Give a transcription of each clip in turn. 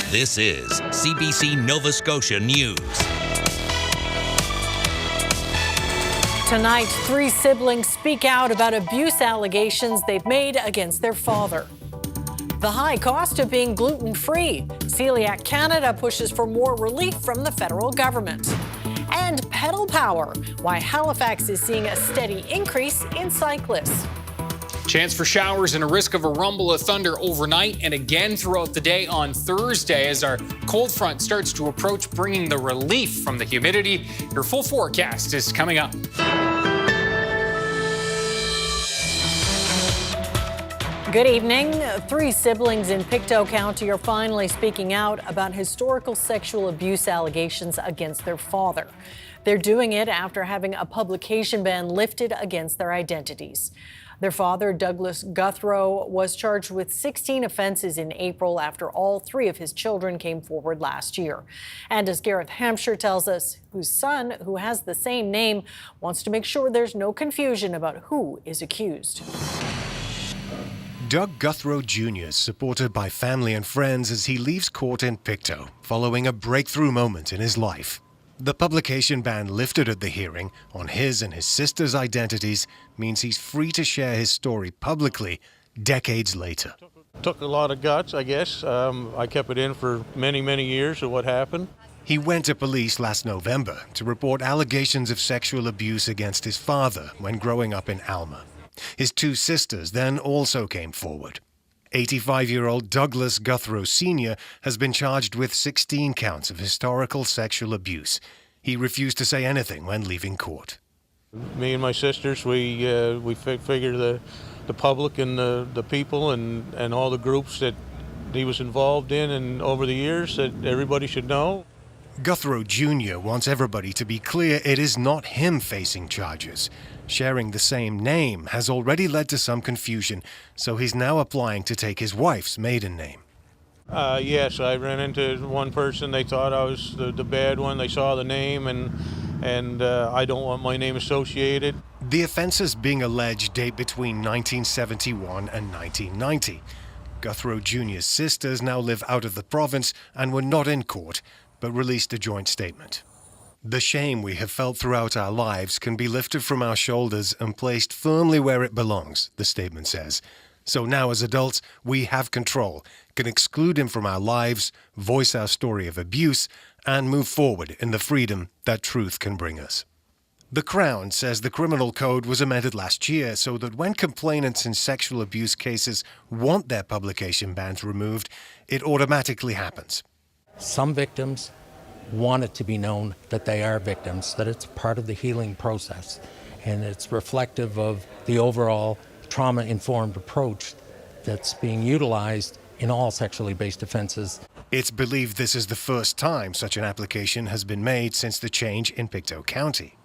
This is CBC Nova Scotia News. Tonight, 3 siblings speak out about abuse allegations they've made against their father. The high cost of being gluten-free. Celiac Canada pushes for more relief from the federal government. And pedal power, why Halifax is seeing a steady increase in cyclists. Chance for showers and a risk of a rumble of thunder overnight and again throughout the day on Thursday as our cold front starts to approach, bringing the relief from the humidity. Your full forecast is coming up. Good evening. 3 siblings in Pictou County are finally speaking out about historical sexual abuse allegations against their father. They're doing it after having a publication ban lifted against their identities. Their father, Douglas Guthrow, was charged with 16 offenses in April after all 3 of his children came forward last year. And as Gareth Hampshire tells us, whose son, who has the same name, wants to make sure there's no confusion about who is accused. Doug Guthrow Jr. is supported by family and friends as he leaves court in Pictou, following a breakthrough moment in his life. The publication ban lifted at the hearing on his and his sister's identities means he's free to share his story publicly decades later. Took a lot of guts, I guess. I kept it in for many, many years of what happened. He went to police last November to report allegations of sexual abuse against his father when growing up in Alma. His 2 sisters then also came forward. 85-year-old Douglas Guthrow Sr. has been charged with 16 counts of historical sexual abuse. He refused to say anything when leaving court. Me and my sisters, we figure the public and the people and all the groups that he was involved in and over the years that everybody should know. Guthrow Jr. wants everybody to be clear it is not him facing charges. Sharing the same name has already led to some confusion, so he's now applying to take his wife's maiden name. Yes, I ran into one person. They thought I was the bad one. They saw the name, and I don't want my name associated. The offenses being alleged date between 1971 and 1990. Guthrow Jr.'s sisters now live out of the province and were not in court, but released a joint statement. The shame we have felt throughout our lives can be lifted from our shoulders and placed firmly where it belongs, the statement says. So now as adults, we have control, can exclude him from our lives, voice our story of abuse, and move forward in the freedom that truth can bring us. The Crown says the criminal code was amended last year so that when complainants in sexual abuse cases want their publication bans removed, it automatically happens. Some victims want it to be known that they are victims, that it's part of the healing process, and it's reflective of the overall trauma-informed approach that's being utilized in all sexually based offenses. It's believed this is the first time such an application has been made since the change in Pictou County.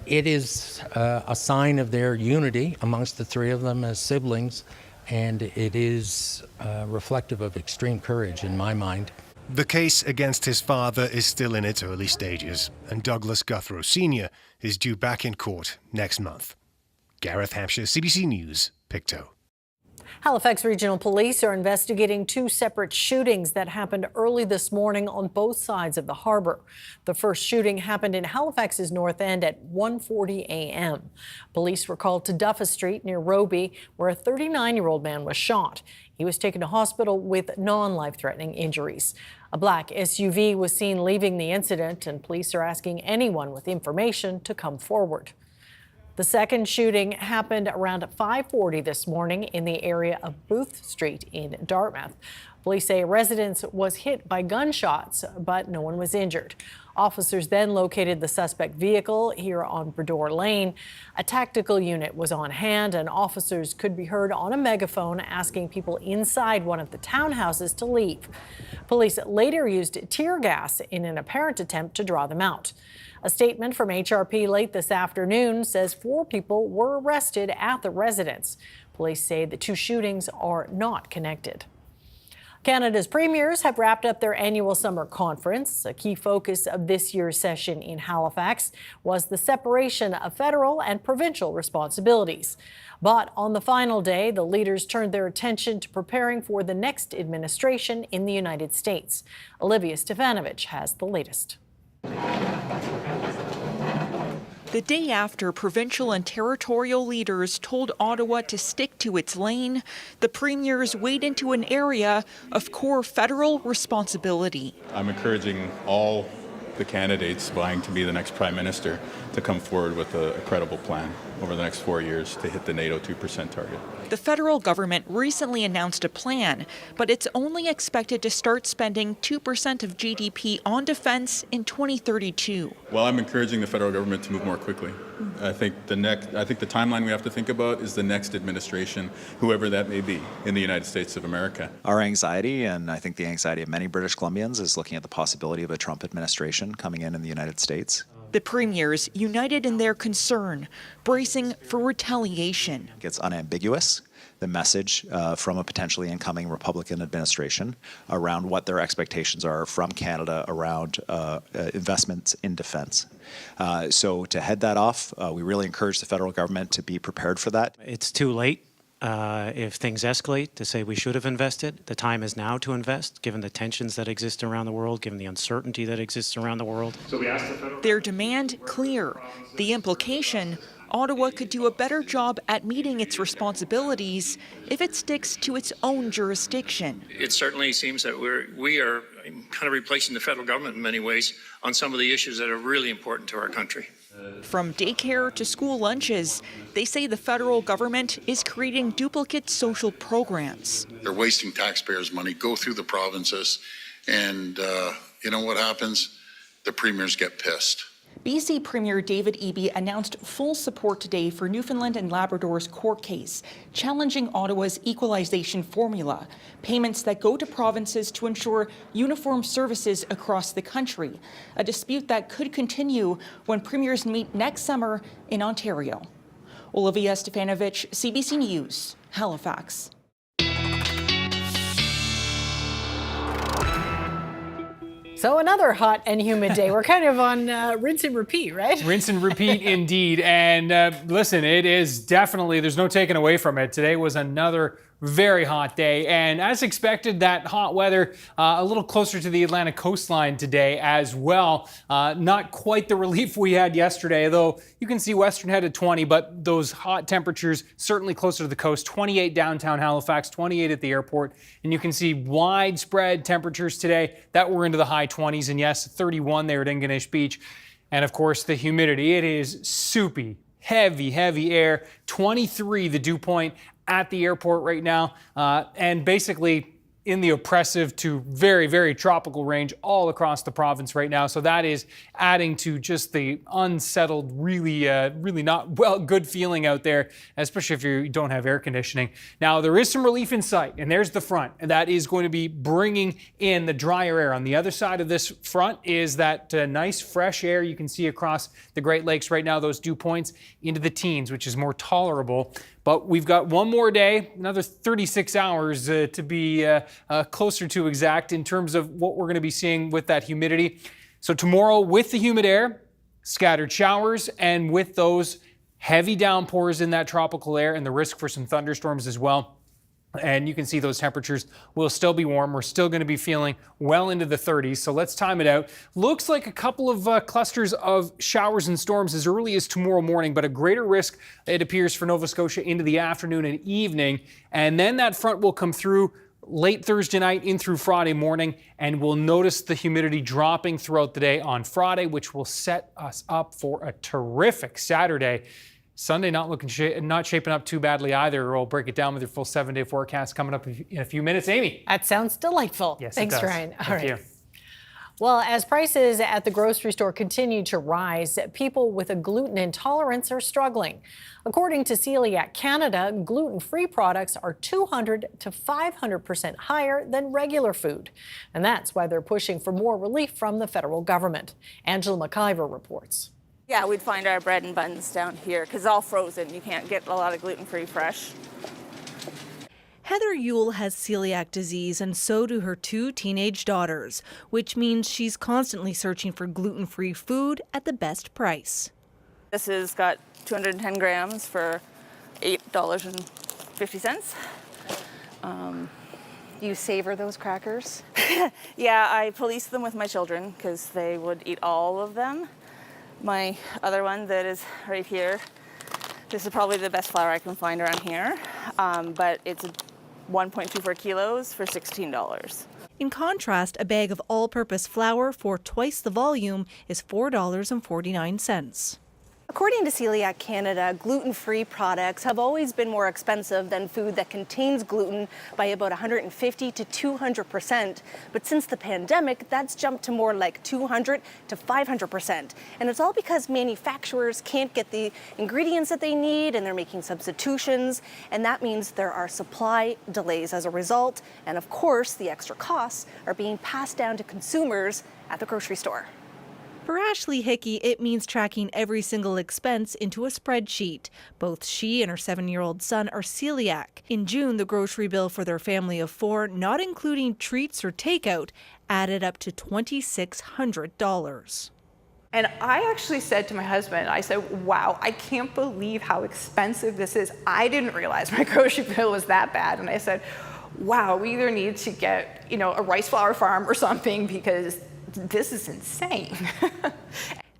It is a sign of their unity amongst the 3 of them as siblings, and it is reflective of extreme courage in my mind. The case against his father is still in its early stages, and Douglas Guthrow Sr. is due back in court next month. Gareth Hampshire, CBC News, Pictou. Halifax Regional Police are investigating 2 separate shootings that happened early this morning on both sides of the harbour. The first shooting happened in Halifax's North End at 1:40 a.m. Police were called to Duffa Street near Roby, where a 39-year-old man was shot. He was taken to hospital with non-life-threatening injuries. A black SUV was seen leaving the incident, and police are asking anyone with information to come forward. The second shooting happened around 5:40 this morning in the area of Booth Street in Dartmouth. Police say a resident was hit by gunshots, but no one was injured. Officers then located the suspect vehicle here on Bredor Lane. A tactical unit was on hand, and officers could be heard on a megaphone asking people inside one of the townhouses to leave. Police later used tear gas in an apparent attempt to draw them out. A statement from HRP late this afternoon says 4 people were arrested at the residence. Police say the 2 shootings are not connected. Canada's premiers have wrapped up their annual summer conference. A key focus of this year's session in Halifax was the separation of federal and provincial responsibilities. But on the final day, the leaders turned their attention to preparing for the next administration in the United States. Olivia Stefanovich has the latest. The day after provincial and territorial leaders told Ottawa to stick to its lane, the premiers wade into an area of core federal responsibility. I'm encouraging all the candidates vying to be the next Prime Minister to come forward with a credible plan over the next 4 years to hit the NATO 2% target. The federal government recently announced a plan, but it's only expected to start spending 2% of GDP on defense in 2032. Well, I'm encouraging the federal government to move more quickly. I think the timeline we have to think about is the next administration, whoever that may be, in the United States of America. Our anxiety, and I think the anxiety of many British Columbians, is looking at the possibility of a Trump administration coming in the United States. The premiers united in their concern, bracing for retaliation. It's unambiguous, the message from a potentially incoming Republican administration around what their expectations are from Canada around investments in defense. So to head that off, we really encourage the federal government to be prepared for that. It's too late. If things escalate, to say we should have invested. The time is now to invest, given the tensions that exist around the world, given the uncertainty that exists around the world. Their demand clear. The implication, Ottawa could do a better job at meeting its responsibilities if it sticks to its own jurisdiction. It certainly seems that we are kind of replacing the federal government in many ways on some of the issues that are really important to our country. From daycare to school lunches, they say the federal government is creating duplicate social programs. They're wasting taxpayers' money, go through the provinces, and you know what happens? The premiers get pissed. BC Premier David Eby announced full support today for Newfoundland and Labrador's court case, challenging Ottawa's equalization formula, payments that go to provinces to ensure uniform services across the country, a dispute that could continue when premiers meet next summer in Ontario. Olivia Stefanovich, CBC News, Halifax. So another hot and humid day. We're kind of on rinse and repeat, right? Rinse and repeat indeed. And listen, it is definitely, there's no taking away from it. Today was another very hot day. And as expected, that hot weather a little closer to the Atlantic coastline today as well. Not quite the relief we had yesterday, though you can see Western Head at 20, but those hot temperatures certainly closer to the coast. 28 downtown Halifax, 28 at the airport. And you can see widespread temperatures today that were into the high 20s. And yes, 31 there at Ingonish Beach. And of course, the humidity. It is soupy, heavy air. 23 the dew point at the airport right now, and basically in the oppressive to very, very tropical range all across the province right now. So that is adding to just the unsettled, really not good feeling out there, especially if you don't have air conditioning. Now, there is some relief in sight, and there's the front, and that is going to be bringing in the drier air. On the other side of this front is that nice fresh air you can see across the Great Lakes right now, those dew points into the teens, which is more tolerable. But we've got one more day, another 36 hours to be closer to exact in terms of what we're going to be seeing with that humidity. So tomorrow, with the humid air, scattered showers, and with those heavy downpours in that tropical air and the risk for some thunderstorms as well. And you can see those temperatures will still be warm. We're still going to be feeling well into the 30s. So let's time it out. Looks like a couple of clusters of showers and storms as early as tomorrow morning, but a greater risk, it appears, for Nova Scotia into the afternoon and evening. And then that front will come through late Thursday night in through Friday morning, and we'll notice the humidity dropping throughout the day on Friday, which will set us up for a terrific Saturday. Sunday not shaping up too badly either. We'll break it down with your full 7-day forecast coming up in a few minutes. Amy. That sounds delightful. Yes, Thanks, it does. Ryan. Thank you. Well, as prices at the grocery store continue to rise, people with a gluten intolerance are struggling. According to Celiac Canada, gluten-free products are 200 to 500% higher than regular food. And that's why they're pushing for more relief from the federal government. Angela McIver reports. Yeah, we'd find our bread and buns down here because it's all frozen. You can't get a lot of gluten-free fresh. Heather Yule has celiac disease, and so do her 2 teenage daughters, which means she's constantly searching for gluten-free food at the best price. This has got 210 grams for $8.50. You savor those crackers? Yeah, I police them with my children because they would eat all of them. My other one that is right here, this is probably the best flour I can find around here, but it's 1.24 kilos for $16. In contrast, a bag of all-purpose flour for twice the volume is $4.49. According to Celiac Canada, gluten-free products have always been more expensive than food that contains gluten by about 150 to 200%. But since the pandemic, that's jumped to more like 200 to 500%. And it's all because manufacturers can't get the ingredients that they need, and they're making substitutions. And that means there are supply delays as a result. And of course, the extra costs are being passed down to consumers at the grocery store. For Ashley Hickey, it means tracking every single expense into a spreadsheet. Both she and her 7-year-old son are celiac. In June, the grocery bill for their family of 4, not including treats or takeout, added up to $2,600. And I actually said to my husband, I said, wow, I can't believe how expensive this is. I didn't realize my grocery bill was that bad. And I said, wow, we either need to get, a rice flour farm or something, because this is insane.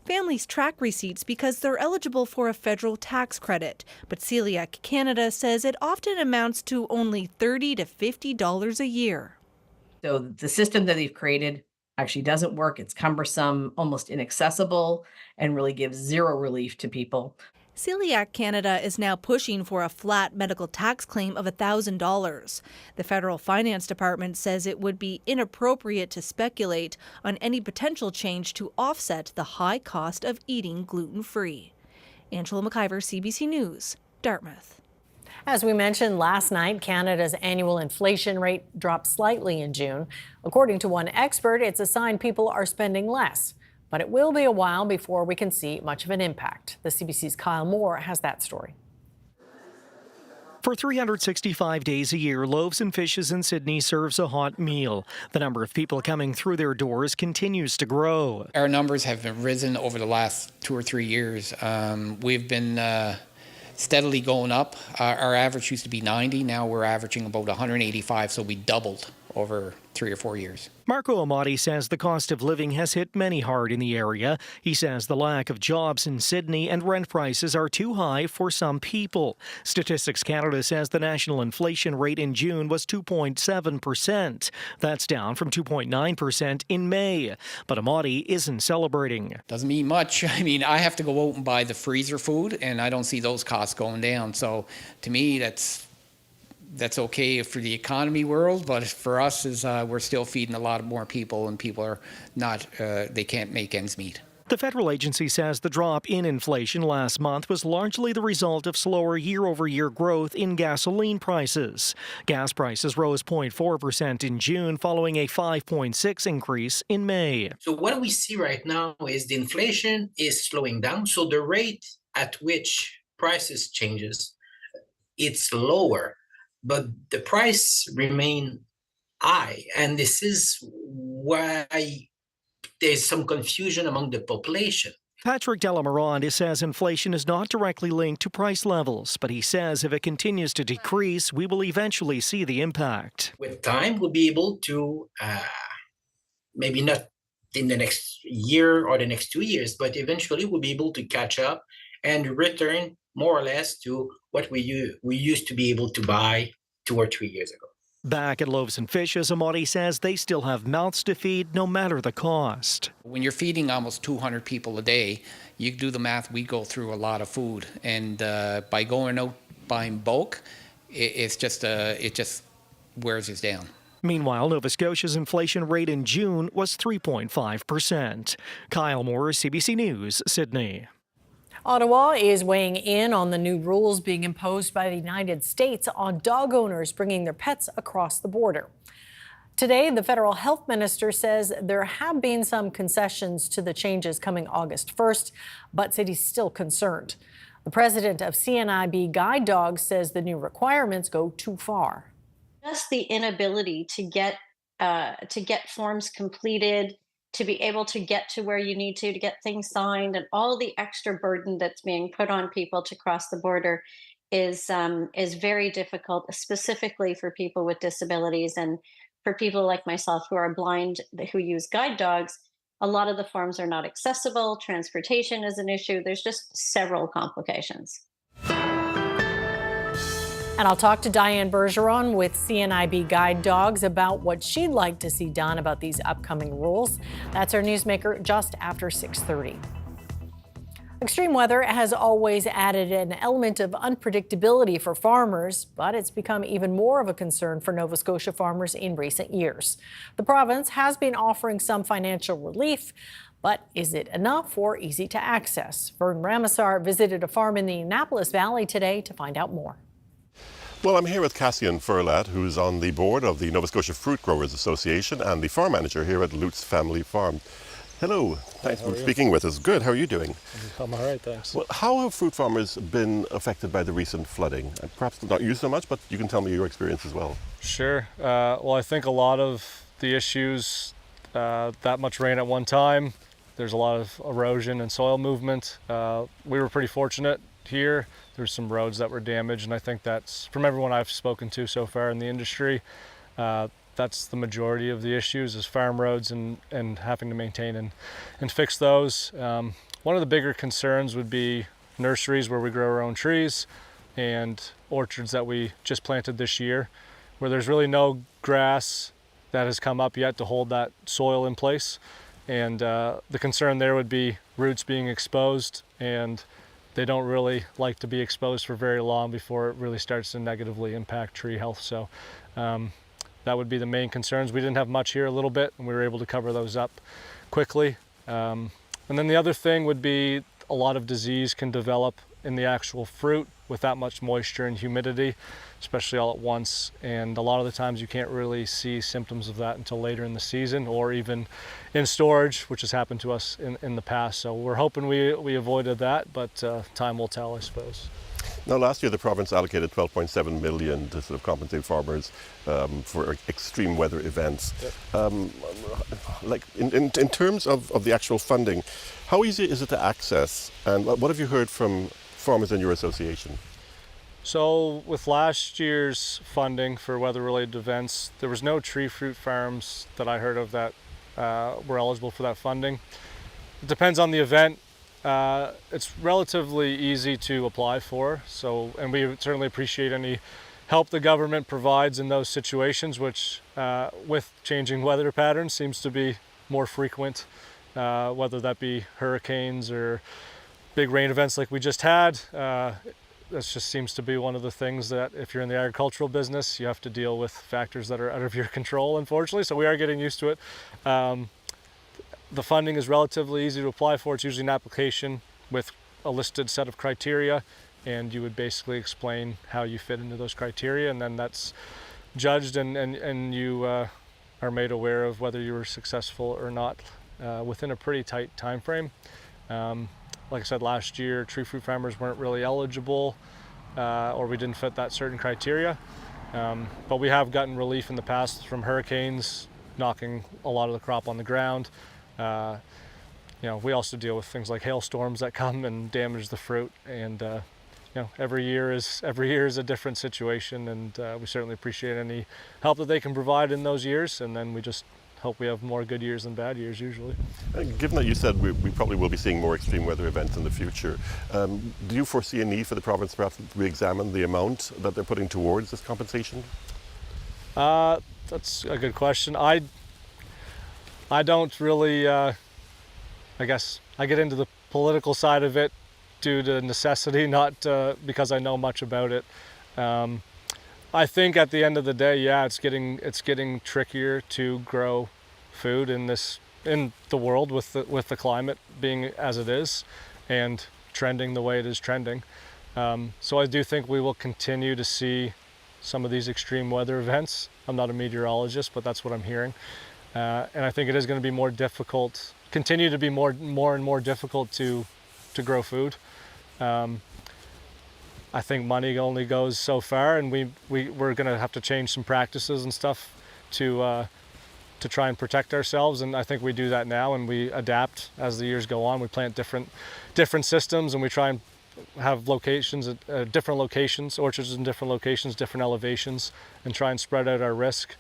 Families track receipts because they're eligible for a federal tax credit, but Celiac Canada says it often amounts to only $30 to $50 a year. So the system that they've created actually doesn't work. It's cumbersome, almost inaccessible, and really gives zero relief to people. Celiac Canada is now pushing for a flat medical tax claim of $1,000. The federal finance department says it would be inappropriate to speculate on any potential change to offset the high cost of eating gluten-free. Angela McIver, CBC News, Dartmouth. As we mentioned last night, Canada's annual inflation rate dropped slightly in June. According to one expert, it's a sign people are spending less. But it will be a while before we can see much of an impact. The CBC's Kyle Moore has that story. For 365 days a year, Loaves and Fishes in Sydney serves a hot meal. The number of people coming through their doors continues to grow. Our numbers have risen over the last 2 or 3 years. We've been steadily going up. Our average used to be 90. Now we're averaging about 185, so we doubled over 3 or 4 years. Marco Amati says the cost of living has hit many hard in the area. He says the lack of jobs in Sydney and rent prices are too high for some people. Statistics Canada says the national inflation rate in June was 2.7%. That's down from 2.9% in May. But Amati isn't celebrating. Doesn't mean much. I mean, I have to go out and buy the freezer food, and I don't see those costs going down. So to me, that's okay for the economy world, but for us, we're still feeding a lot more people, and people are not, they can't make ends meet. The federal agency says the drop in inflation last month was largely the result of slower year-over-year growth in gasoline prices. Gas prices rose 0.4% in June, following a 5.6% increase in May. So what we see right now is the inflation is slowing down, so the rate at which prices changes, it's lower. But the price remain high, and this is why there's some confusion among the population. Patrick Delamorand says inflation is not directly linked to price levels, but he says if it continues to decrease, we will eventually see the impact. With time, we'll be able to, maybe not in the next year or the next 2 years, but eventually we'll be able to catch up and return more or less to what we used to be able to buy 2 or 3 years ago. Back at Loaves and Fishes, Amati says they still have mouths to feed no matter the cost. When you're feeding almost 200 people a day, you do the math, we go through a lot of food. And by going out buying bulk, it just wears us down. Meanwhile, Nova Scotia's inflation rate in June was 3.5%. Kyle Moore, CBC News, Sydney. Ottawa is weighing in on the new rules being imposed by the United States on dog owners bringing their pets across the border. Today, the federal health minister says there have been some concessions to the changes coming August 1st, but said he's still concerned. The president of CNIB Guide Dogs says the new requirements go too far. Just the inability to get forms completed, to be able to get to where you need to get things signed, and all the extra burden that's being put on people to cross the border is very difficult, specifically for people with disabilities and for people like myself who are blind who use guide dogs. A lot of the forms are not accessible. Transportation is an issue. There's just several complications. And I'll talk to Diane Bergeron with CNIB Guide Dogs about what she'd like to see done about these upcoming rules. That's our newsmaker just after 6:30. Extreme weather has always added an element of unpredictability for farmers, but it's become even more of a concern for Nova Scotia farmers in recent years. The province has been offering some financial relief, but is it enough or easy to access? Vern Ramasar visited a farm in the Annapolis Valley today to find out more. Well, I'm here with Cassian Furlat, who's on the board of the Nova Scotia Fruit Growers Association and the farm manager here at Lutz Family Farm. Hello, thanks for speaking with us. Good, how are you doing? I'm all right, thanks. Well, how have fruit farmers been affected by the recent flooding? Perhaps not you so much, but you can tell me your experience as well. Sure. Well, I think a lot of the issues, that much rain at one time, there's a lot of erosion and soil movement. We were pretty fortunate here. There's some roads that were damaged, and I think that's, from everyone I've spoken to so far in the industry, that's the majority of the issues is farm roads and having to maintain and fix those. One of the bigger concerns would be nurseries where we grow our own trees and orchards that we just planted this year, where there's really no grass that has come up yet to hold that soil in place. And the concern there would be roots being exposed, and they don't really like to be exposed for very long before it really starts to negatively impact tree health. So that would be the main concerns. We didn't have much here, a little bit, and we were able to cover those up quickly. And then the other thing would be a lot of disease can develop in the actual fruit with that much moisture and humidity, especially all at once. And a lot of the times you can't really see symptoms of that until later in the season or even in storage, which has happened to us in the past. So we're hoping we avoided that, but time will tell, I suppose. Now, last year the province allocated $12.7 million to sort of compensate farmers for extreme weather events. Yep. Like in terms of the actual funding, how easy is it to access, and what have you heard from farmers in your association? So with last year's funding for weather-related events, there was no tree fruit farms that I heard of that were eligible for that funding. It depends on the event. It's relatively easy to apply for, and we certainly appreciate any help the government provides in those situations, which with changing weather patterns seems to be more frequent, whether that be hurricanes or big rain events like we just had. That just seems to be one of the things that if you're in the agricultural business, you have to deal with factors that are out of your control, unfortunately. So we are getting used to it. The funding is relatively easy to apply for. It's usually an application with a listed set of criteria, and you would basically explain how you fit into those criteria, and then that's judged and you are made aware of whether you were successful or not within a pretty tight time frame. Like I said, last year, tree fruit farmers weren't really eligible or we didn't fit that certain criteria. But we have gotten relief in the past from hurricanes knocking a lot of the crop on the ground. We also deal with things like hailstorms that come and damage the fruit, and every year is a different situation, and we certainly appreciate any help that they can provide in those years, and then we just hope we have more good years than bad years usually. Given that you said we probably will be seeing more extreme weather events in the future, do you foresee a need for the province perhaps to re-examine the amount that they're putting towards this compensation? That's a good question. I don't really, I guess I get into the political side of it due to necessity, not because I know much about it. I think at the end of the day, yeah, it's getting trickier to grow food in the world with the climate being as it is and trending the way it is trending. So I do think we will continue to see some of these extreme weather events. I'm not a meteorologist, but that's what I'm hearing. And I think it is going to be more difficult, continue to be more and more difficult to grow food. I think money only goes so far, and we're going to have to change some practices and stuff to try and protect ourselves. And I think we do that now, and we adapt as the years go on. We plant different systems, and we try and have locations at different locations, orchards in different locations, different elevations, and try and spread out our risk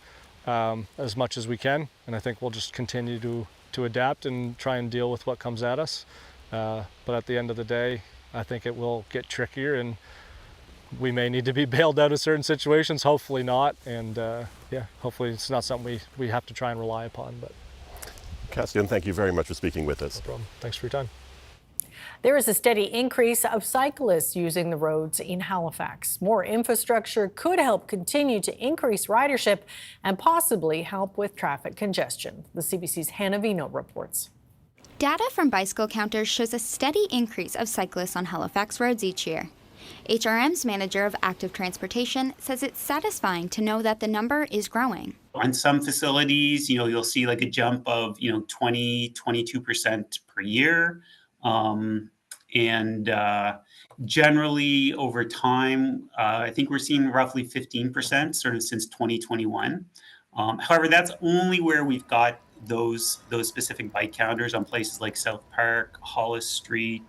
as much as we can. And I think we'll just continue to adapt and try and deal with what comes at us. But at the end of the day, I think it will get trickier, and we may need to be bailed out of certain situations. Hopefully not, and yeah, hopefully it's not something we have to try and rely upon. But Cassian, thank you very much for speaking with us. No problem. Thanks for your time. There is a steady increase of cyclists using the roads in Halifax. More infrastructure could help continue to increase ridership and possibly help with traffic congestion. The CBC's Hannah Vino reports. Data from bicycle counters shows a steady increase of cyclists on Halifax roads each year. HRM's manager of active transportation says it's satisfying to know that the number is growing. On some facilities, you'll see like a jump of, 22% per year. Generally over time, I think we're seeing roughly 15% sort of since 2021. However, that's only where we've got those specific bike counters on places like South Park, Hollis Street,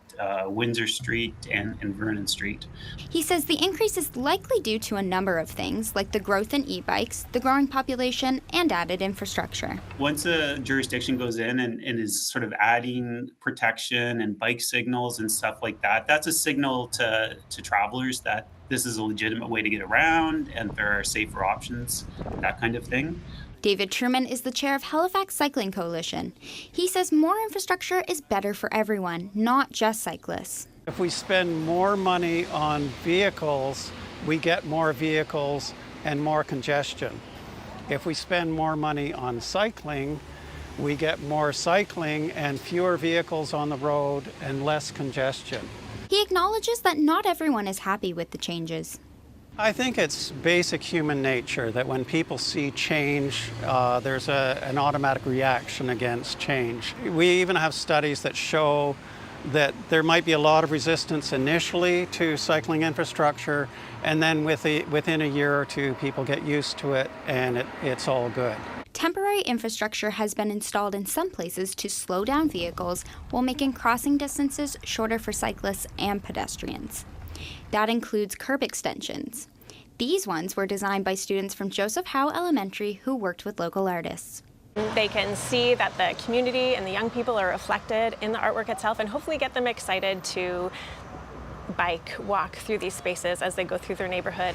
Windsor Street, and Vernon Street. He says the increase is likely due to a number of things, like the growth in e-bikes, the growing population, and added infrastructure. Once a jurisdiction goes in and is sort of adding protection and bike signals and stuff like that, that's a signal to travelers that this is a legitimate way to get around and there are safer options, that kind of thing. David Truman is the chair of Halifax Cycling Coalition. He says more infrastructure is better for everyone, not just cyclists. If we spend more money on vehicles, we get more vehicles and more congestion. If we spend more money on cycling, we get more cycling and fewer vehicles on the road and less congestion. He acknowledges that not everyone is happy with the changes. I think it's basic human nature that when people see change, there's an automatic reaction against change. We even have studies that show that there might be a lot of resistance initially to cycling infrastructure, and then within a year or two, people get used to it and it's all good. Temporary infrastructure has been installed in some places to slow down vehicles while making crossing distances shorter for cyclists and pedestrians. That includes curb extensions. These ones were designed by students from Joseph Howe Elementary who worked with local artists. They can see that the community and the young people are reflected in the artwork itself and hopefully get them excited to walk through these spaces as they go through their neighborhood.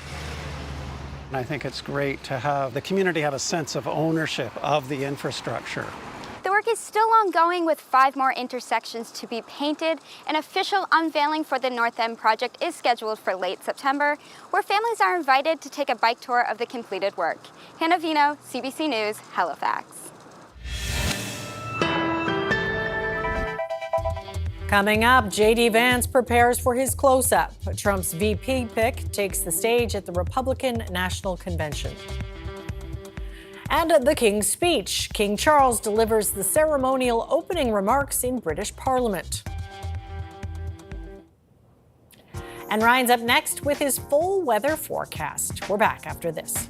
And I think it's great to have the community have a sense of ownership of the infrastructure. The work is still ongoing with 5 more intersections to be painted. An official unveiling for the North End project is scheduled for late September, where families are invited to take a bike tour of the completed work. Hannah Vino, CBC News, Halifax. Coming up, J.D. Vance prepares for his close-up. Trump's VP pick takes the stage at the Republican National Convention. And the King's speech. King Charles delivers the ceremonial opening remarks in British Parliament. And Ryan's up next with his full weather forecast. We're back after this.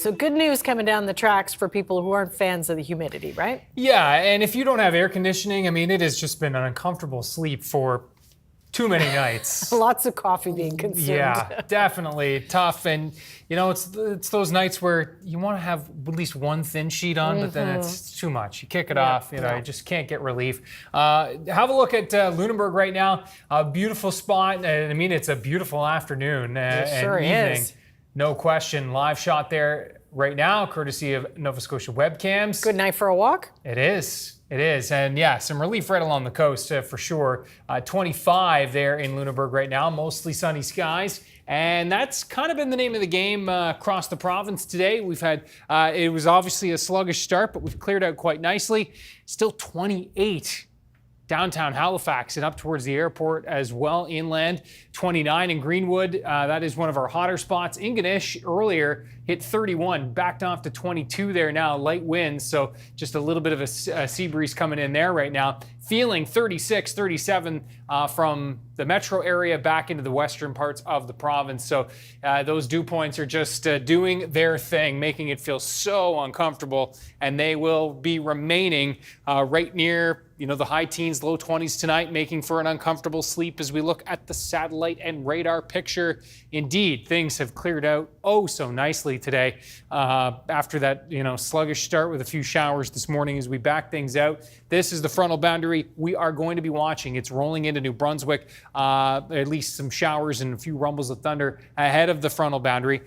So good news coming down the tracks for people who aren't fans of the humidity, right? Yeah, and if you don't have air conditioning, I mean, it has just been an uncomfortable sleep for too many nights. Lots of coffee being consumed. Yeah, definitely tough. And, you know, it's those nights where you want to have at least one thin sheet on, but then it's too much. You kick it off, you know, you just can't get relief. Have a look at Lunenburg right now. A beautiful spot. I mean, it's a beautiful afternoon It sure and evening. is. No question. Live shot there right now, courtesy of Nova Scotia webcams. Good night for a walk. It is. It is. And yeah, some relief right along the coast for sure. 25 there in Lunenburg right now, mostly sunny skies. And that's kind of been the name of the game across the province today. We've had, it was obviously a sluggish start, but we've cleared out quite nicely. Still 28 downtown Halifax and up towards the airport as well inland. 29 in Greenwood. That is one of our hotter spots. Ingonish earlier hit 31, backed off to 22 there now. Light winds, so just a little bit of a sea breeze coming in there right now. Feeling 36, 37 from the metro area back into the western parts of the province. So those dew points are just doing their thing, making it feel so uncomfortable. And they will be remaining right near, you know, the high teens, low 20s tonight, making for an uncomfortable sleep as we look at the satellite and radar picture. Indeed, things have cleared out oh so nicely today after that, you know, sluggish start with a few showers this morning as we back things out. This is the frontal boundary we are going to be watching. It's rolling into New Brunswick, at least some showers and a few rumbles of thunder ahead of the frontal boundary.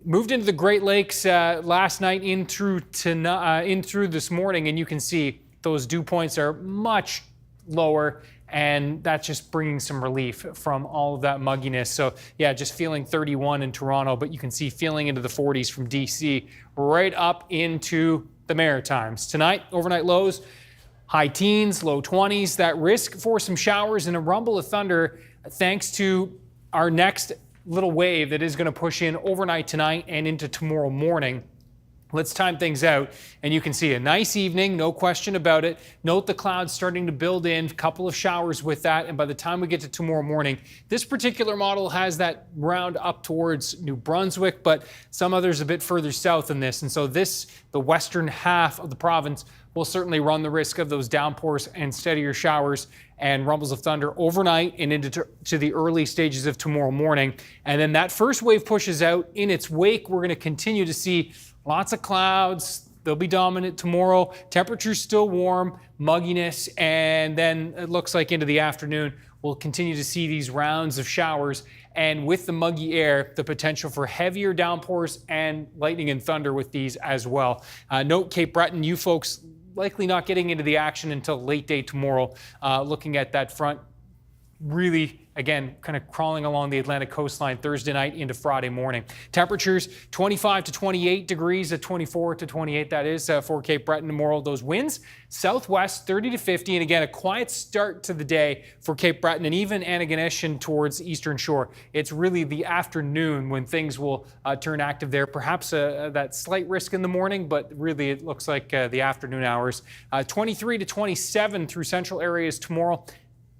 Moved into the Great Lakes last night in through this morning, and you can see those dew points are much lower, and that's just bringing some relief from all of that mugginess. So yeah, just feeling 31 in Toronto, but you can see feeling into the 40s from DC right up into the Maritimes. Tonight, overnight lows, high teens, low 20s. That risk for some showers and a rumble of thunder thanks to our next little wave that is going to push in overnight tonight and into tomorrow morning. Let's time things out, and you can see a nice evening, no question about it. Note the clouds starting to build in, a couple of showers with that, and by the time we get to tomorrow morning, this particular model has that round up towards New Brunswick, but some others a bit further south than this, and so this, the western half of the province, will certainly run the risk of those downpours and steadier showers and rumbles of thunder overnight and into the early stages of tomorrow morning. And then that first wave pushes out. In its wake, we're going to continue to see lots of clouds. They'll be dominant tomorrow. Temperatures still warm, mugginess, and then it looks like into the afternoon, we'll continue to see these rounds of showers. And with the muggy air, the potential for heavier downpours and lightning and thunder with these as well. Note Cape Breton, you folks likely not getting into the action until late day tomorrow. Looking at that front, really, again, kind of crawling along the Atlantic coastline Thursday night into Friday morning. Temperatures 25 to 28 degrees at 24 to 28. That is for Cape Breton tomorrow. Those winds southwest 30 to 50. And again, a quiet start to the day for Cape Breton and even Antigonish and towards Eastern Shore. It's really the afternoon when things will turn active there. Perhaps that slight risk in the morning, but really it looks like the afternoon hours. 23 to 27 through central areas tomorrow.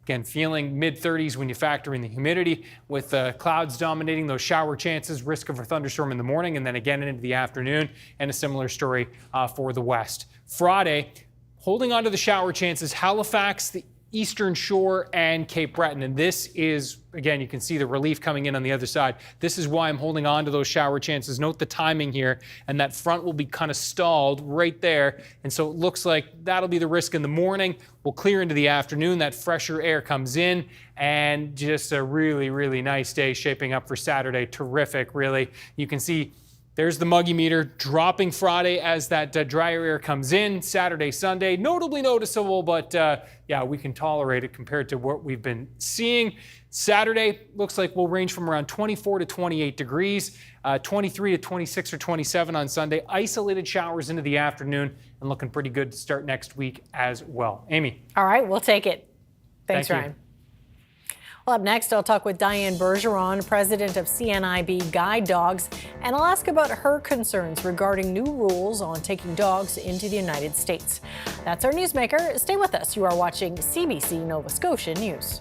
Again, feeling mid-30s when you factor in the humidity with clouds dominating those shower chances, risk of a thunderstorm in the morning, and then again into the afternoon, and a similar story for the west. Friday, holding on to the shower chances, Halifax, the Eastern Shore, and Cape Breton. And this is, again, you can see the relief coming in on the other side. This is why I'm holding on to those shower chances. Note the timing here, and that front will be kind of stalled right there. And so it looks like that'll be the risk in the morning. We'll clear into the afternoon. That fresher air comes in, and just a really, really nice day shaping up for Saturday. Terrific, really. You can see there's the muggy meter dropping Friday as that drier air comes in. Saturday, Sunday, notably noticeable, but yeah, we can tolerate it compared to what we've been seeing. Saturday looks like we'll range from around 24 to 28 degrees, 23 to 26 or 27 on Sunday. Isolated showers into the afternoon and looking pretty good to start next week as well. Amy. All right, we'll take it. Thanks, Thank you. Ryan. Well, up next, I'll talk with Diane Bergeron, president of CNIB Guide Dogs, and I'll ask about her concerns regarding new rules on taking dogs into the United States. That's our newsmaker. Stay with us. You are watching CBC Nova Scotia News.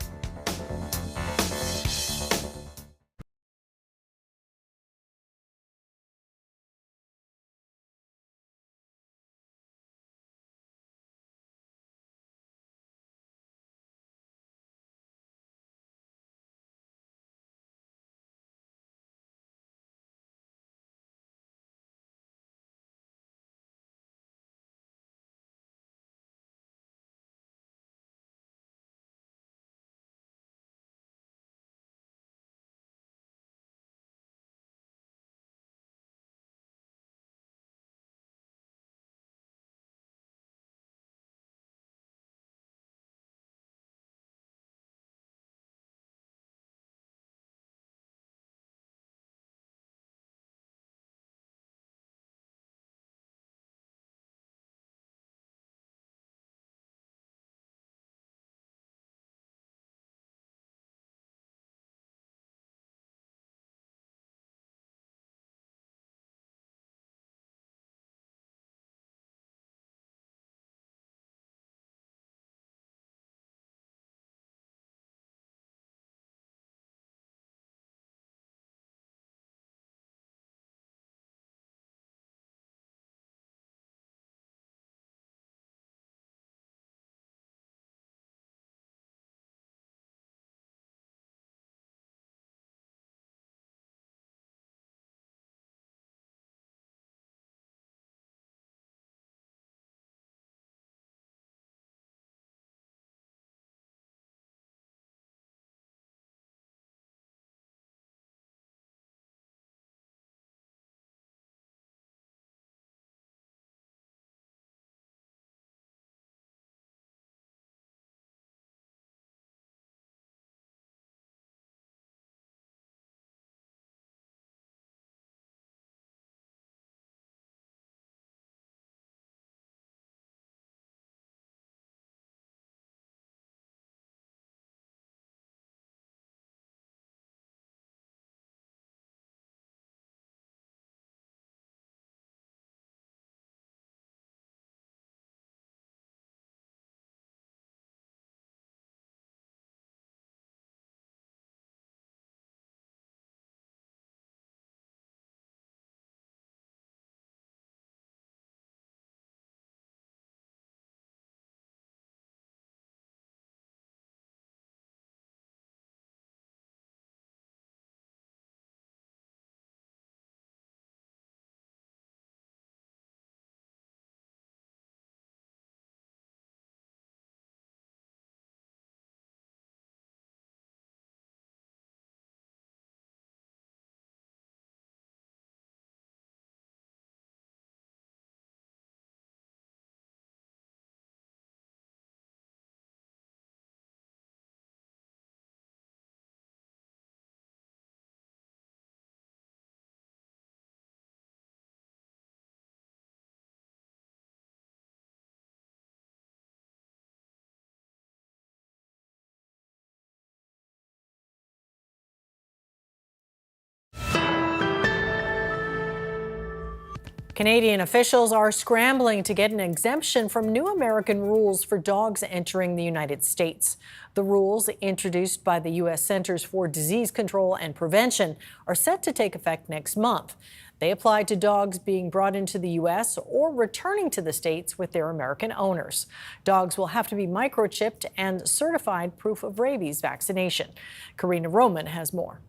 Canadian officials are scrambling to get an exemption from new American rules for dogs entering the United States. The rules, introduced by the U.S. Centers for Disease Control and Prevention, are set to take effect next month. They apply to dogs being brought into the U.S. or returning to the States with their American owners. Dogs will have to be microchipped and certified proof of rabies vaccination. Karina Roman has more.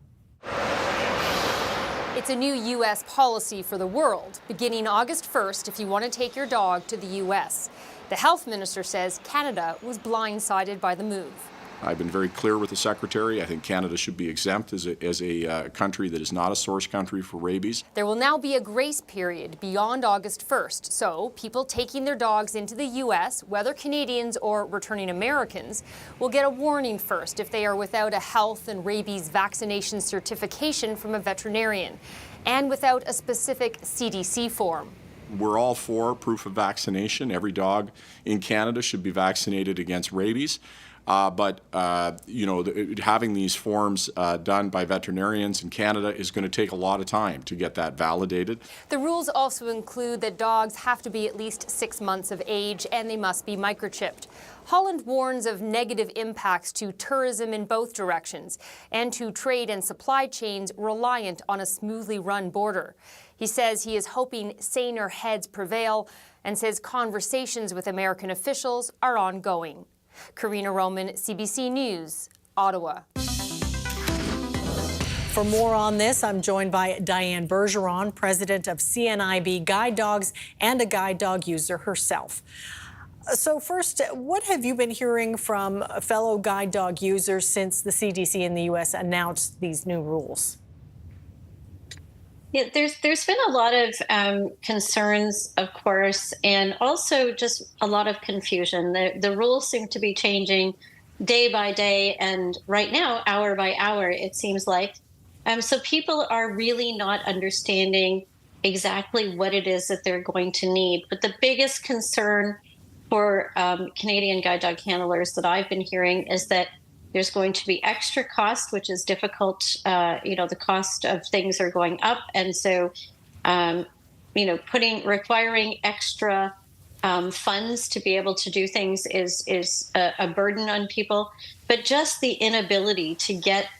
It's a new U.S. policy for the world. Beginning August 1st, if you want to take your dog to the U.S. The health minister says Canada was blindsided by the move. I've been very clear with the Secretary. I think Canada should be exempt as a country that is not a source country for rabies. There will now be a grace period beyond August 1st, so people taking their dogs into the U.S., whether Canadians or returning Americans, will get a warning first if they are without a health and rabies vaccination certification from a veterinarian and without a specific CDC form. We're all for proof of vaccination. Every dog in Canada should be vaccinated against rabies. But having these forms done by veterinarians in Canada is going to take a lot of time to get that validated. The rules also include that dogs have to be at least 6 months of age and they must be microchipped. Holland warns of negative impacts to tourism in both directions and to trade and supply chains reliant on a smoothly run border. He says he is hoping saner heads prevail and says conversations with American officials are ongoing. Karina Roman, CBC News, Ottawa. For more on this, I'm joined by Diane Bergeron, president of CNIB Guide Dogs and a guide dog user herself. So first, what have you been hearing from fellow guide dog users since the CDC in the U.S. announced these new rules? Yeah, there's been a lot of concerns, of course, and also just a lot of confusion. The rules seem to be changing day by day, and right now, hour by hour, it seems like. So people are really not understanding exactly what it is that they're going to need. But the biggest concern for Canadian guide dog handlers that I've been hearing is that there's going to be extra cost, which is difficult. The cost of things are going up. And so, requiring extra funds to be able to do things is a burden on people. But just the inability to get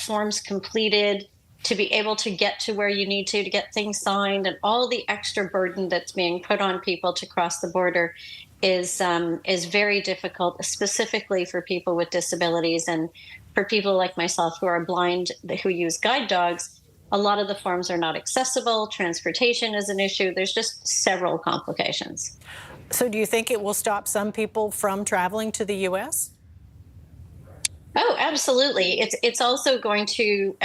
forms completed, to be able to get to where you need to get things signed, and all the extra burden that's being put on people to cross the border is very difficult, specifically for people with disabilities and for people like myself who are blind, who use guide dogs. A lot of the forms are not accessible. Transportation is an issue. There's just several complications. So do you think it will stop some people from traveling to the U.S.? Oh, absolutely. It's also going to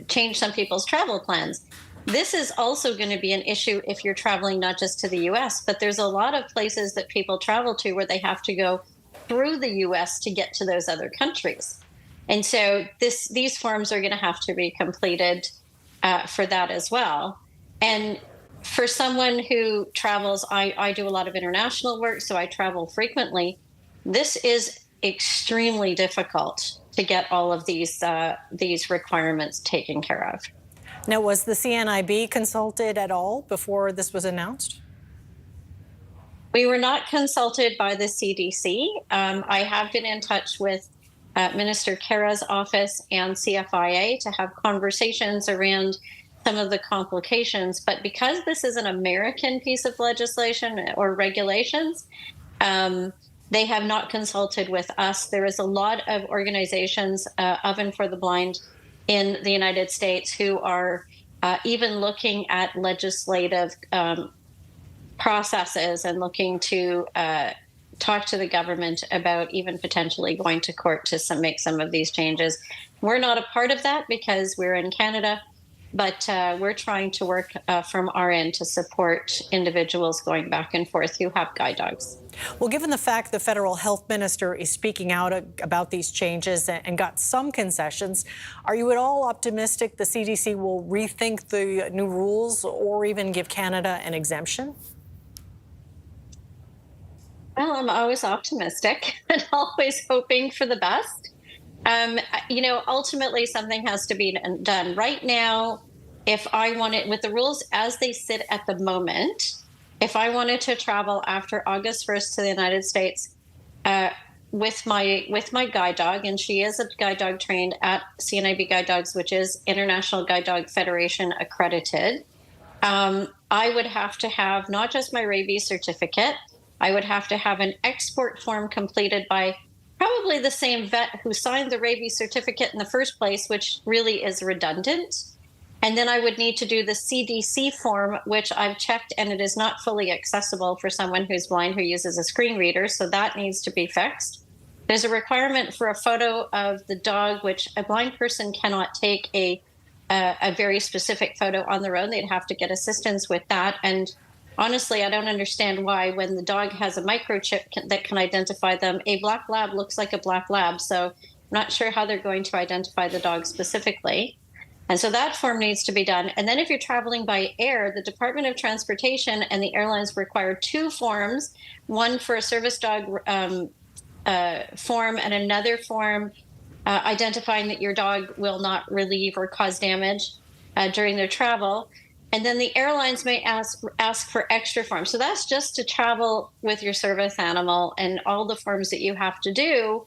change some people's travel plans. This is also going to be an issue if you're traveling not just to the U.S., but there's a lot of places that people travel to where they have to go through the U.S. to get to those other countries. And so these forms are going to have to be completed for that as well. And for someone who travels, I do a lot of international work, so I travel frequently. This is extremely difficult to get all of these requirements taken care of. Now, was the CNIB consulted at all before this was announced? We were not consulted by the CDC. I have been in touch with Minister Kara's office and CFIA to have conversations around some of the complications. But because this is an American piece of legislation or regulations, they have not consulted with us. There is a lot of organizations of and for the blind in the United States who are even looking at legislative processes and looking to talk to the government about even potentially going to court to make some of these changes. We're not a part of that because we're in Canada, but we're trying to work from our end to support individuals going back and forth who have guide dogs. Well, given the fact the federal health minister is speaking out about these changes and got some concessions, are you at all optimistic the CDC will rethink the new rules or even give Canada an exemption? Well, I'm always optimistic and always hoping for the best. Ultimately something has to be done. Right now, if I wanted, with the rules as they sit at the moment, if I wanted to travel after August 1st to the United States with my guide dog, and she is a guide dog trained at CNIB Guide Dogs, which is International Guide Dog Federation accredited, I would have to have not just my rabies certificate, I would have to have an export form completed by probably the same vet who signed the rabies certificate in the first place, which really is redundant. And then I would need to do the CDC form, which I've checked, and it is not fully accessible for someone who's blind who uses a screen reader. So that needs to be fixed. There's a requirement for a photo of the dog, which a blind person cannot take a very specific photo on their own. They'd have to get assistance with that. And honestly, I don't understand why, when the dog has a microchip that can identify them, a black lab looks like a black lab. So I'm not sure how they're going to identify the dog specifically. And so that form needs to be done. And then if you're traveling by air, the Department of Transportation and the airlines require two forms, one for a service dog form and another form identifying that your dog will not relieve or cause damage during their travel. And then the airlines may ask for extra forms. So that's just to travel with your service animal and all the forms that you have to do.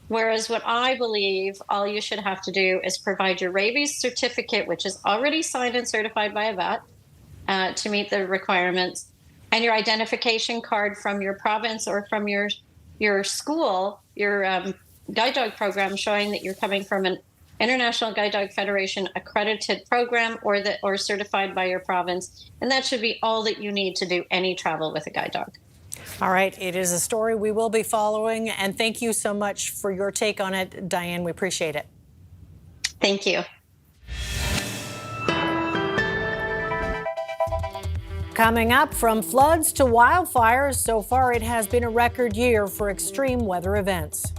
Whereas what I believe all you should have to do is provide your rabies certificate, which is already signed and certified by a vet to meet the requirements, and your identification card from your province or from your school, your guide dog program, showing that you're coming from an International Guide Dog Federation accredited program or certified by your province. And that should be all that you need to do any travel with a guide dog. All right, it is a story we will be following, and thank you so much for your take on it, Diane. We appreciate it. Thank you. Coming up, from floods to wildfires, so far it has been a record year for extreme weather events.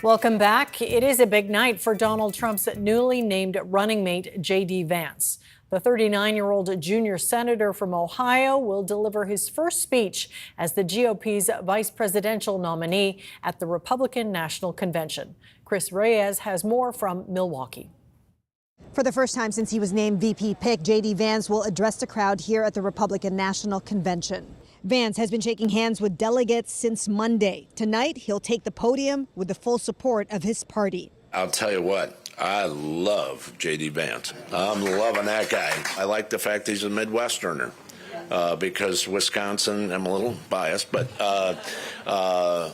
Welcome back. It is a big night for Donald Trump's newly named running mate, J.D. Vance. The 39-year-old junior senator from Ohio will deliver his first speech as the GOP's vice presidential nominee at the Republican National Convention. Chris Reyes has more from Milwaukee. For the first time since he was named VP pick, J.D. Vance will address the crowd here at the Republican National Convention. Vance has been shaking hands with delegates since Monday. Tonight, he'll take the podium with the full support of his party. I'll tell you what, I love J.D. Vance. I'm loving that guy. I like the fact he's a Midwesterner because Wisconsin, I'm a little biased, but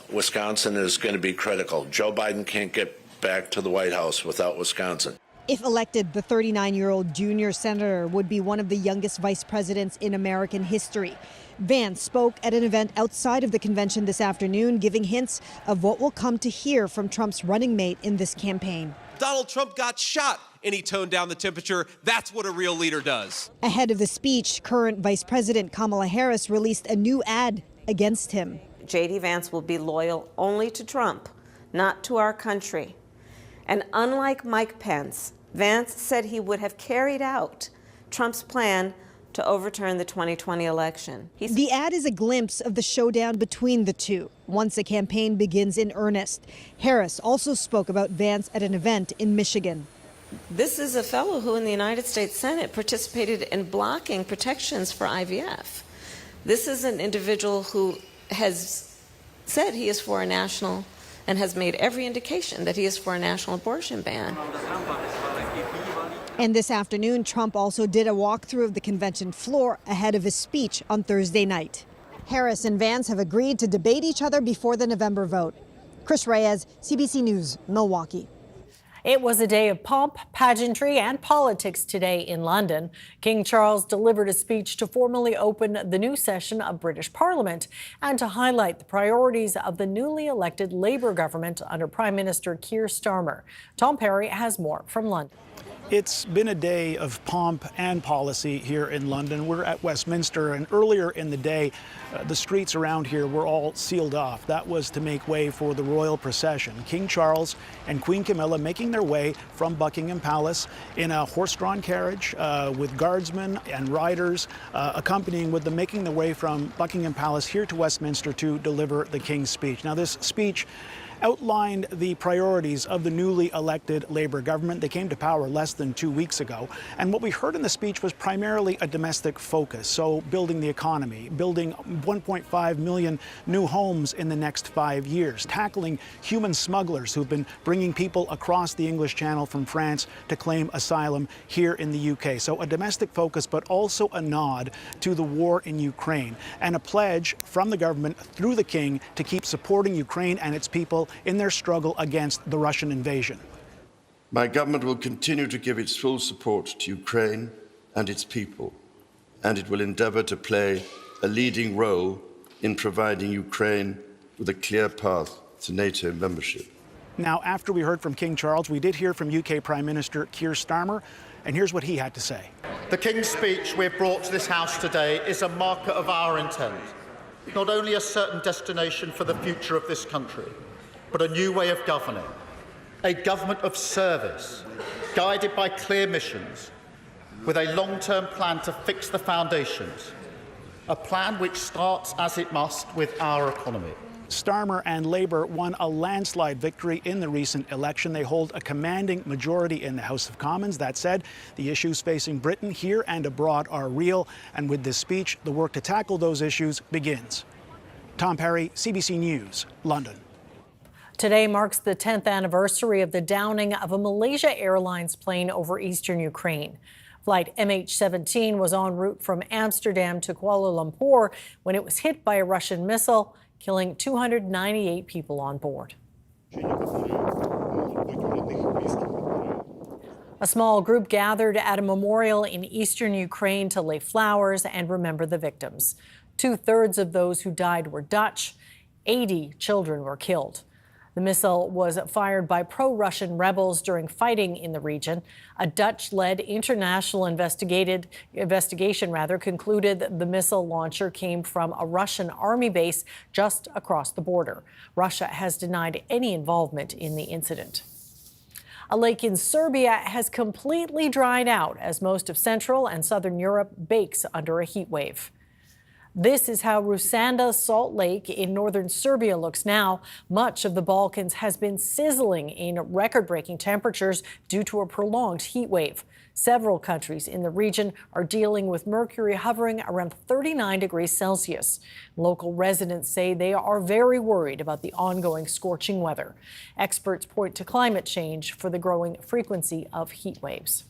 Wisconsin is going to be critical. Joe Biden can't get back to the White House without Wisconsin. If elected, the 39-year-old junior senator would be one of the youngest vice presidents in American history. Vance spoke at an event outside of the convention this afternoon, giving hints of what we'll come to hear from Trump's running mate in this campaign. Donald Trump got shot and he toned down the temperature. That's what a real leader does. Ahead of the speech, current Vice President Kamala Harris released a new ad against him. J.D. Vance will be loyal only to Trump, not to our country. And unlike Mike Pence, Vance said he would have carried out Trump's plan to overturn the 2020 election. The ad is a glimpse of the showdown between the two once the campaign begins in earnest. Harris also spoke about Vance at an event in Michigan. This is a fellow who in the United States Senate participated in blocking protections for IVF. This is an individual who has said he is for a national and has made every indication that he is for a national abortion ban. And this afternoon, Trump also did a walkthrough of the convention floor ahead of his speech on Thursday night. Harris and Vance have agreed to debate each other before the November vote. Chris Reyes, CBC News, Milwaukee. It was a day of pomp, pageantry, and politics today in London. King Charles delivered a speech to formally open the new session of British Parliament and to highlight the priorities of the newly elected Labour government under Prime Minister Keir Starmer. Tom Perry has more from London. It's been a day of pomp and policy here in London. We're at Westminster, and earlier in the day, the streets around here were all sealed off. That was to make way for the royal procession. King Charles and Queen Camilla making their way from Buckingham Palace in a horse-drawn carriage with guardsmen and riders accompanying with them, making their way from Buckingham Palace here to Westminster to deliver the King's speech. Now, this speech outlined the priorities of the newly elected Labour government. They came to power less than 2 weeks ago. And what we heard in the speech was primarily a domestic focus. So building the economy, building 1.5 million new homes in the next 5 years, tackling human smugglers who've been bringing people across the English Channel from France to claim asylum here in the UK. So a domestic focus, but also a nod to the war in Ukraine and a pledge from the government through the King to keep supporting Ukraine and its people in their struggle against the Russian invasion. My government will continue to give its full support to Ukraine and its people, and it will endeavour to play a leading role in providing Ukraine with a clear path to NATO membership. Now, after we heard from King Charles, we did hear from UK Prime Minister Keir Starmer, and here's what he had to say. The King's speech we've brought to this House today is a marker of our intent, not only a certain destination for the future of this country, but a new way of governing, a government of service, guided by clear missions, with a long-term plan to fix the foundations, a plan which starts, as it must, with our economy. Starmer and Labour won a landslide victory in the recent election. They hold a commanding majority in the House of Commons. That said, the issues facing Britain here and abroad are real, and with this speech, the work to tackle those issues begins. Tom Perry, CBC News, London. Today marks the 10th anniversary of the downing of a Malaysia Airlines plane over eastern Ukraine. Flight MH17 was en route from Amsterdam to Kuala Lumpur when it was hit by a Russian missile, killing 298 people on board. A small group gathered at a memorial in eastern Ukraine to lay flowers and remember the victims. 2/3 of those who died were Dutch. 80 children were killed. The missile was fired by pro-Russian rebels during fighting in the region. A Dutch-led international investigation concluded that the missile launcher came from a Russian army base just across the border. Russia has denied any involvement in the incident. A lake in Serbia has completely dried out as most of Central and Southern Europe bakes under a heat wave. This is how Rusanda Salt Lake in northern Serbia looks now. Much of the Balkans has been sizzling in record-breaking temperatures due to a prolonged heat wave. Several countries in the region are dealing with mercury hovering around 39 degrees Celsius. Local residents say they are very worried about the ongoing scorching weather. Experts point to climate change for the growing frequency of heat waves.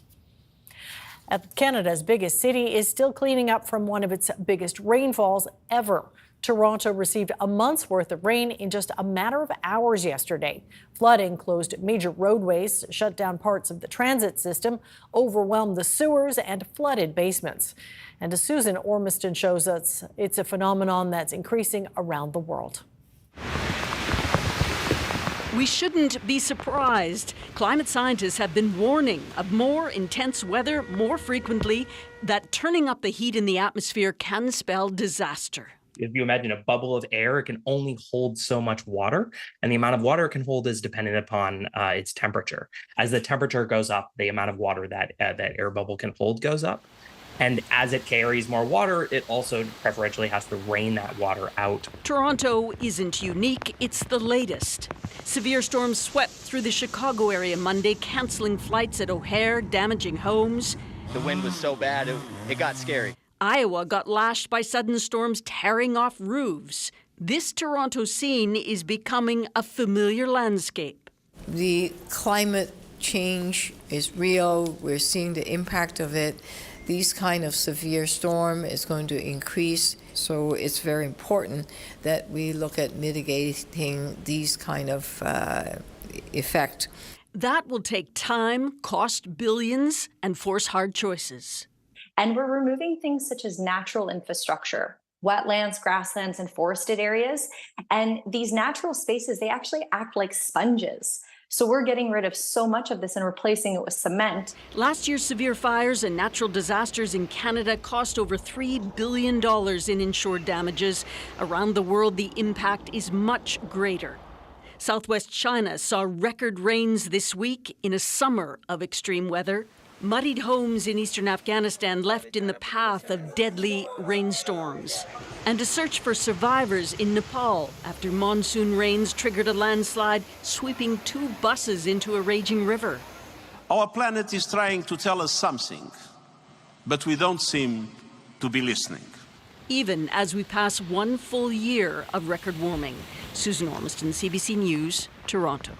Canada's biggest city is still cleaning up from one of its biggest rainfalls ever. Toronto received a month's worth of rain in just a matter of hours yesterday. Flooding closed major roadways, shut down parts of the transit system, overwhelmed the sewers, and flooded basements. And as Susan Ormiston shows us, it's a phenomenon that's increasing around the world. We shouldn't be surprised. Climate scientists have been warning of more intense weather more frequently, that turning up the heat in the atmosphere can spell disaster. If you imagine a bubble of air, it can only hold so much water, and the amount of water it can hold is dependent upon its temperature. As the temperature goes up, the amount of water that that air bubble can hold goes up. And as it carries more water, it also preferentially has to rain that water out. Toronto isn't unique, it's the latest. Severe storms swept through the Chicago area Monday, canceling flights at O'Hare, damaging homes. The wind was so bad, it got scary. Iowa got lashed by sudden storms tearing off roofs. This Toronto scene is becoming a familiar landscape. The climate change is real. We're seeing the impact of it. These kind of severe storm is going to increase, so it's very important that we look at mitigating these kind of effect. That will take time, cost billions, and force hard choices. And we're removing things such as natural infrastructure, wetlands, grasslands, and forested areas. And these natural spaces, they actually act like sponges. So we're getting rid of so much of this and replacing it with cement. Last year's severe fires and natural disasters in Canada cost over $3 billion in insured damages. Around the world, the impact is much greater. Southwest China saw record rains this week in a summer of extreme weather. Muddied homes in eastern Afghanistan left in the path of deadly rainstorms. And a search for survivors in Nepal after monsoon rains triggered a landslide, sweeping 2 buses into a raging river. Our planet is trying to tell us something, but we don't seem to be listening. Even as we pass 1 full year of record warming. Susan Ormiston, CBC News, Toronto.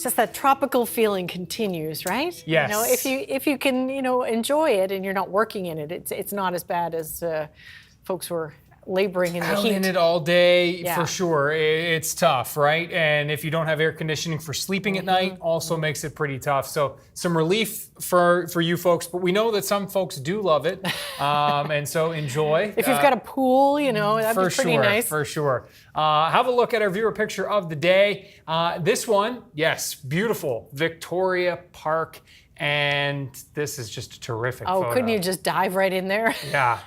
It's just that tropical feeling continues, right? Yes. You know, if you can, enjoy it and you're not working in it, it's not as bad as folks who are laboring in the Out heat. in it all day, Yeah. for sure. It's tough, right? And if you don't have air conditioning for sleeping at night, also makes it pretty tough. So some relief for you folks, but we know that some folks do love it, and so enjoy. If you've got a pool, that'd be pretty nice. For sure. Have a look at our viewer picture of the day. This one, yes, beautiful, Victoria Park, and this is just a terrific photo. Couldn't you just dive right in there? Yeah.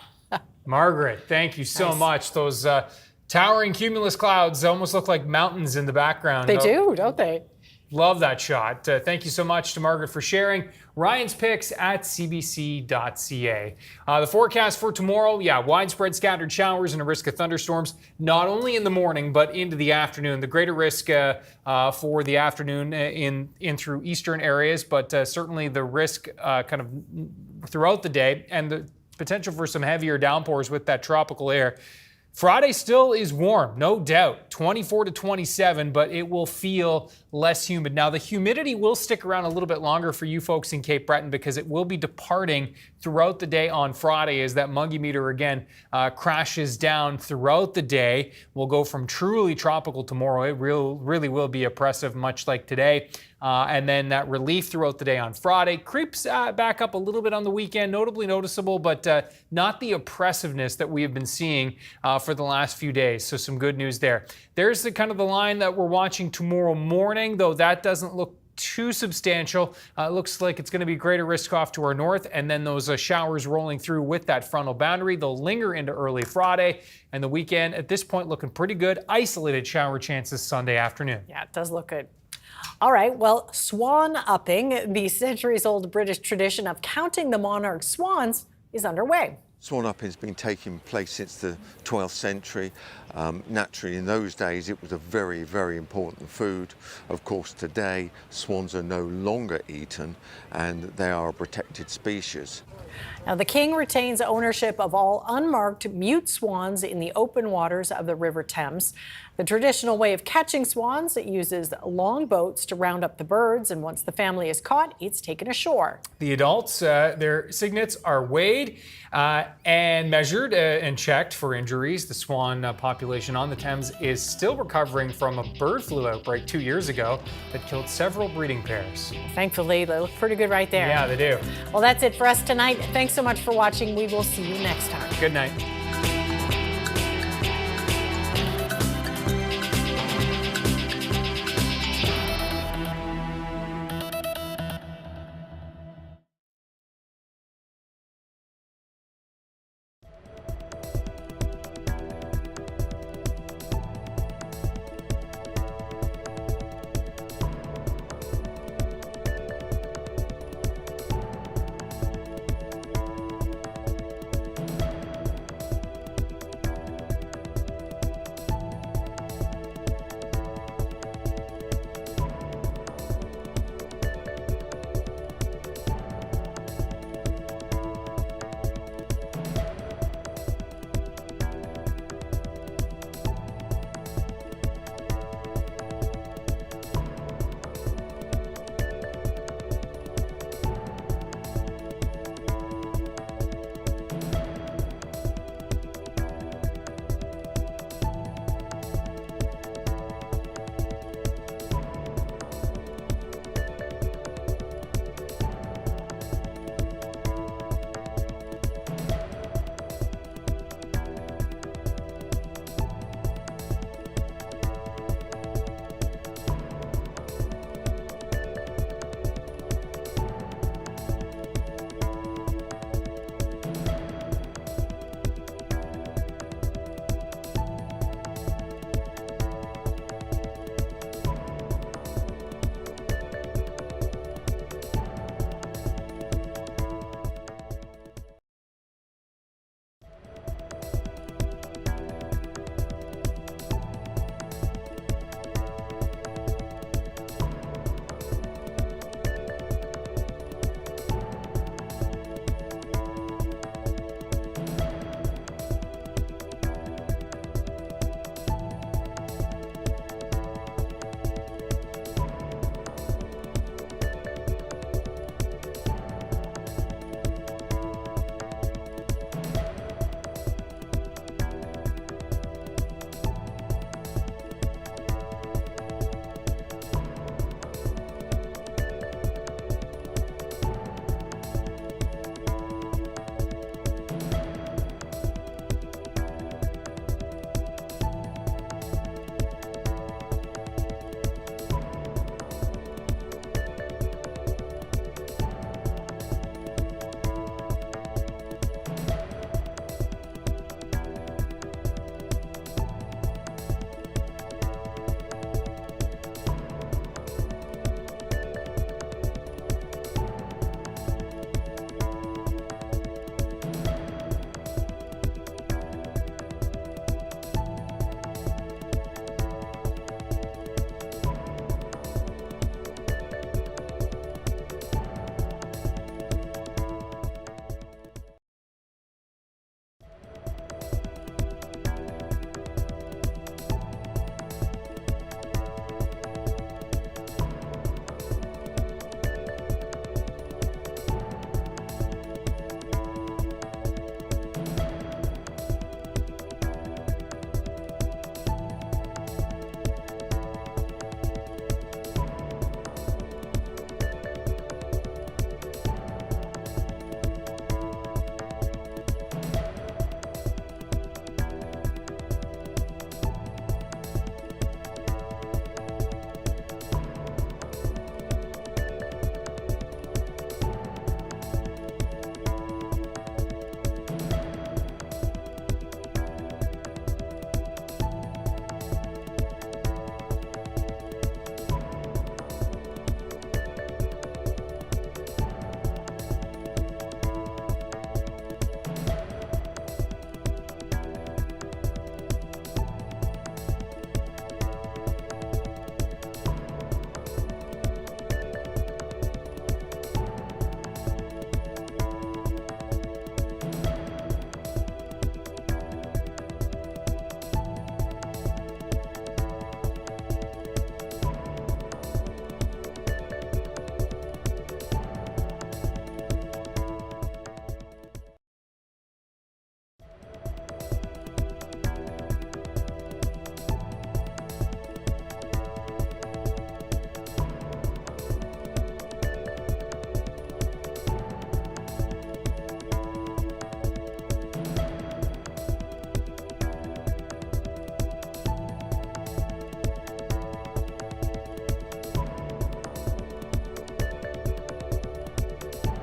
Margaret, thank you so much. Those towering cumulus clouds almost look like mountains in the background. They do, don't they? Love that shot. Thank you so much to Margaret for sharing. Ryan's picks at cbc.ca. The forecast for tomorrow, widespread scattered showers and a risk of thunderstorms, not only in the morning, but into the afternoon. The greater risk for the afternoon in through eastern areas, but certainly the risk kind of throughout the day, and the potential for some heavier downpours with that tropical air. Friday still is warm, no doubt, 24 to 27, but it will feel less humid. Now, the humidity will stick around a little bit longer for you folks in Cape Breton because it will be departing throughout the day on Friday as that Mungie meter again crashes down throughout the day. We'll go from truly tropical tomorrow. It really will be oppressive, much like today. And then that relief throughout the day on Friday creeps back up a little bit on the weekend, notably noticeable, but not the oppressiveness that we have been seeing for the last few days. So some good news there. There's the kind of the line that we're watching tomorrow morning, though that doesn't look too substantial. It looks like it's going to be greater risk off to our north, and then those showers rolling through with that frontal boundary. They'll linger into early Friday, and the weekend at this point looking pretty good. Isolated shower chances Sunday afternoon. Yeah, it does look good. All right, well, swan upping, the centuries-old British tradition of counting the monarch's swans, is underway. Swan upping has been taking place since the 12th century. Naturally, in those days, it was a very, very important food. Of course, today, swans are no longer eaten, and they are a protected species. Now, the King retains ownership of all unmarked mute swans in the open waters of the River Thames. The traditional way of catching swans uses long boats to round up the birds, and once the family is caught, it's taken ashore. The adults, their cygnets are weighed and measured and checked for injuries. The swan population on the Thames is still recovering from a bird flu outbreak 2 years ago that killed several breeding pairs. Thankfully, they look pretty good right there. Yeah, they do. Well, that's it for us tonight. Thanks so much for watching. We will see you next time. Good night.